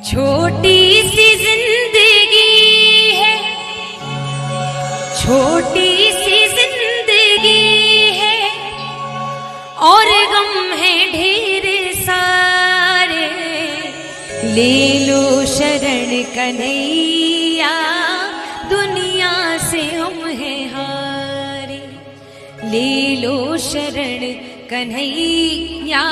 छोटी सी जिंदगी है, छोटी सी जिंदगी है और गम है ढेर सारे। ले लो शरण कन्हैया, दुनिया से हम हैं हारे। ले लो शरण कन्हैया,